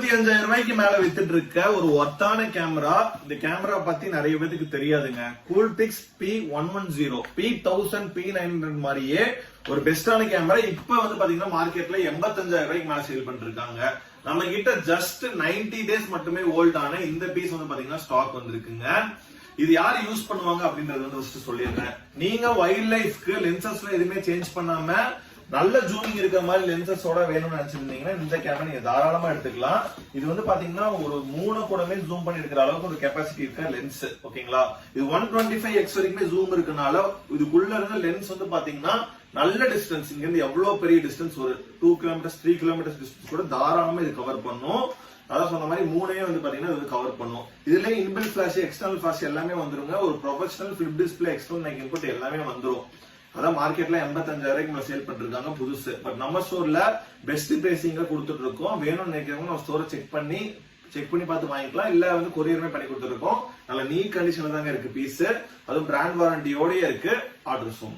25,000 ரூபாய்க்கு மேல வித்துட்டு இருக்க ஒரு ஒர்த்தான கேமரா. இந்த கேமரா பத்தி நிறைய பேருக்கு தெரியாதுங்க. கூல்பிக்ஸ் P110 P1000 P900 மாதிரியே ஒரு பெஸ்டான கேமரா. இப்ப வந்து பாத்தீங்கன்னா மார்க்கெட்ல 85,000 ரூபாய்க்கு மேல சேல் பண்ணிட்டு இருக்காங்க. நம்ம கிட்ட ஜஸ்ட் 90 டேஸ் மட்டுமே ஓல்ட் ஆன இந்த பீஸ் வந்து பாத்தீங்கன்னா ஸ்டாக் வந்திருக்குங்க. இது யாரு யூஸ் பண்ணுவாங்க அப்படின்றது வந்து ஃபர்ஸ்ட் சொல்லிடுறேன். நீங்க வைல்ட் லைஃப்க்கு லென்சஸ்ல எதுவுமே சேஞ்ச் பண்ணாம நல்ல ஜூமிங் இருக்கிற மாதிரி லென்சஸோட வேணும்னு நினைச்சிருந்தீங்கன்னா இந்த கேமரா நீங்க தாராளமா எடுத்துக்கலாம். இது வந்து பாத்தீங்கன்னா ஒரு 3 கூடமே ஜூம் பண்ணி எடுக்கிற அளவுக்கு ஒரு கெப்பாசிட்டி இருக்க லென்ஸ். ஓகேங்களா, இது 125x வரைக்குமே ஜூம் இருக்கனால இதுக்குள்ள இருந்த லென்ஸ் வந்து பாத்தீங்கன்னா நல்ல டிஸ்டன்ஸ், இங்க இருந்து எவ்வளவு பெரிய டிஸ்டன்ஸ், ஒரு 2 கிலோமீட்டர்ஸ் 3 கிலோமீட்டர்ஸ் டிஸ்டன்ஸ் கூட தாராளமா இது கவர் பண்ணும். அதான் சொன்ன மாதிரி 3 வந்து பாத்தீங்கன்னா இது கவர் பண்ணும். இதுல இன்பில்ட் ஃபிளாஷ், எக்ஸ்டர்னல் ஃபிளாஷ் எல்லாமே வந்துருங்க. ஒரு professional flip display, external input எல்லாமே வந்துரும். அதான் மார்க்கெட்ல 85,000 ரூபாய்க்கு சேல் பண்ணிருக்காங்க புதுசு. பட் நம்ம ஸ்டோர்ல பெஸ்ட் பிரைசிங்க கொடுத்துட்டு இருக்கோம். வேணும்னு நினைக்கிறவங்க நம்ம ஸ்டோரை செக் பண்ணி பார்த்து வாங்கிக்கலாம். இல்ல வந்து கொரியருமே பண்ணி கொடுத்துருக்கோம். நல்ல நீட் கண்டிஷன்ல தாங்க இருக்கு பீஸ். அதுவும் பிராண்ட் வாரண்டியோடய இருக்கு. ஆர்டர் சூன்.